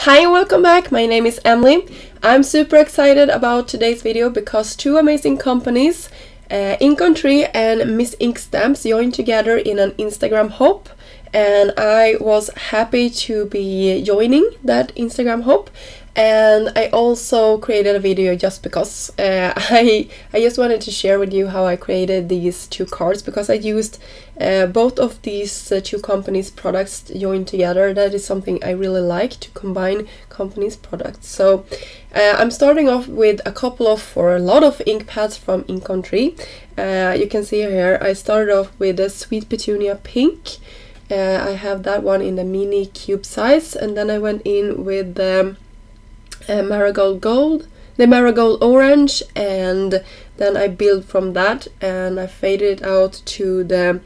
Hi and welcome back, my name is Emily. I'm super excited about today's video because two amazing companies, Ink Tree and Miss Ink Stamps, joined together in an Instagram hop, and I was happy to be joining that Instagram hop. And I also created a video just because I just wanted to share with you how I created these two cards, because I used both of these two companies' products joined together. That is something I really like, to combine companies' products. So I'm starting off with a lot of ink pads from Ink Tree. You can see here I started off with a Sweet Petunia Pink. I have that one in the mini cube size, and then I went in with the Marigold Orange, and then I built from that, and I faded it out to the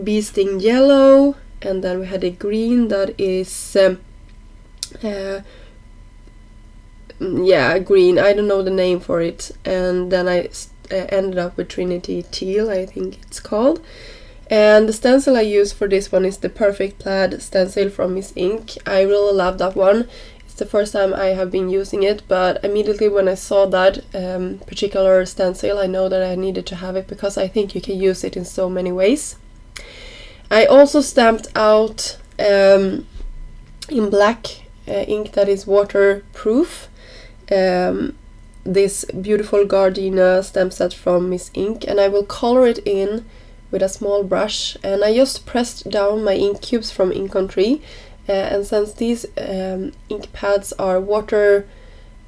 Bee Sting Yellow, and then we had a green that is green, I don't know the name for it, and then I ended up with Trinity Teal, I think it's called. And the stencil I use for this one is the Perfect Plaid stencil from Miss Ink. I really love that one. It's the first time I have been using it, but immediately when I saw that particular stencil, I know that I needed to have it because I think you can use it in so many ways. I also stamped out in black ink that is waterproof this beautiful Gardenia stamp set from Miss Ink, and I will color it in with a small brush, and I just pressed down my ink cubes from Ink Tree. And since these ink pads are water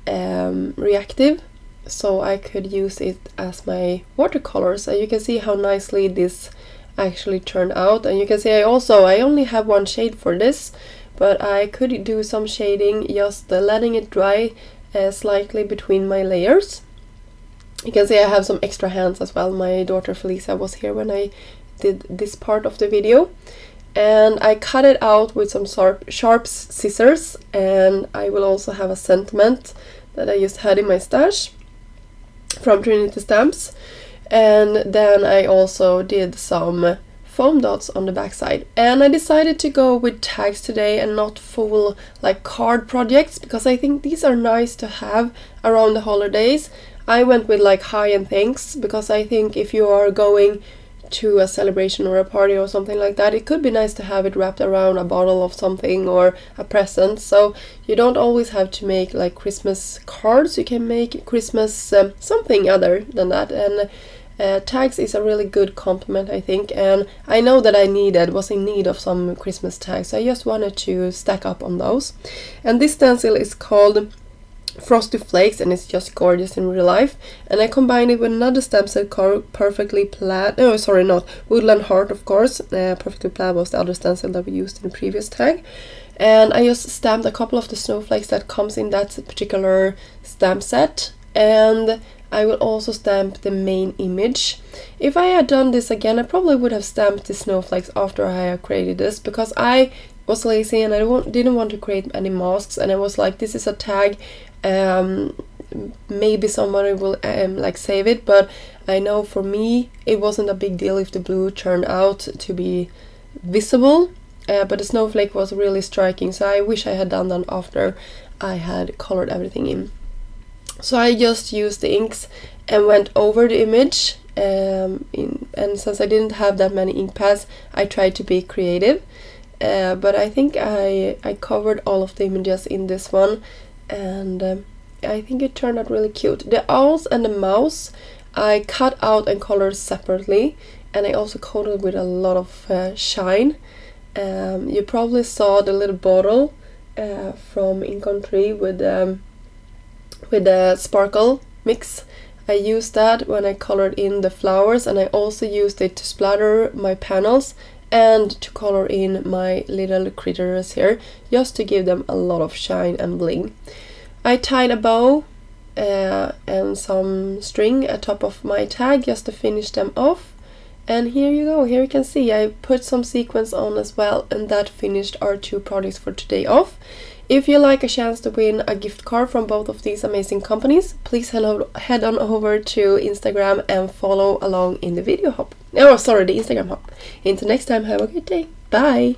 reactive, so I could use it as my watercolors. And you can see how nicely this actually turned out. And you can see I only have one shade for this, but I could do some shading, just letting it dry slightly between my layers. You can see I have some extra hands as well. My daughter Felicia was here when I did this part of the video. And I cut it out with some sharp scissors, and I will also have a sentiment that I just had in my stash from Trinity Stamps. And then I also did some foam dots on the backside. And I decided to go with tags today and not full like card projects, because I think these are nice to have around the holidays. I went with like high-end things because I think if you are going to a celebration or a party or something like that, it could be nice to have it wrapped around a bottle of something or a present. So you don't always have to make like Christmas cards, you can make Christmas something other than that, and tags is a really good compliment, I think. And I know that I was in need of some Christmas tags, so I just wanted to stack up on those. And this stencil is called Frosty Flakes, and it's just gorgeous in real life. And I combined it with another stamp set called Perfectly Plaid. Oh, sorry, not Woodland Heart, of course. Perfectly Plaid was the other stencil that we used in the previous tag. And I just stamped a couple of the snowflakes that comes in that particular stamp set. And I will also stamp the main image. If I had done this again, I probably would have stamped the snowflakes after I had created this, because I was lazy and I didn't want to create any masks, and I was like, this is a tag, maybe somebody will like save it, but I know for me it wasn't a big deal if the blue turned out to be visible, but the snowflake was really striking, so I wish I had done that after I had colored everything in. So I just used the inks and went over the image, and since I didn't have that many ink pads, I tried to be creative. But I think I covered all of the images in this one, and I think it turned out really cute. The owls and the mouse I cut out and colored separately, and I also coated with a lot of shine. You probably saw the little bottle from Ink Tree with the sparkle mix. I used that when I colored in the flowers, and I also used it to splatter my panels and to color in my little critters here, just to give them a lot of shine and bling. I tied a bow and some string atop of my tag just to finish them off. And here you go, here you can see I put some sequins on as well, and that finished our two projects for today off. If you like a chance to win a gift card from both of these amazing companies, please head on over to Instagram and follow along in the video hop. Oh, sorry, the Instagram hop. Until next time, have a good day. Bye!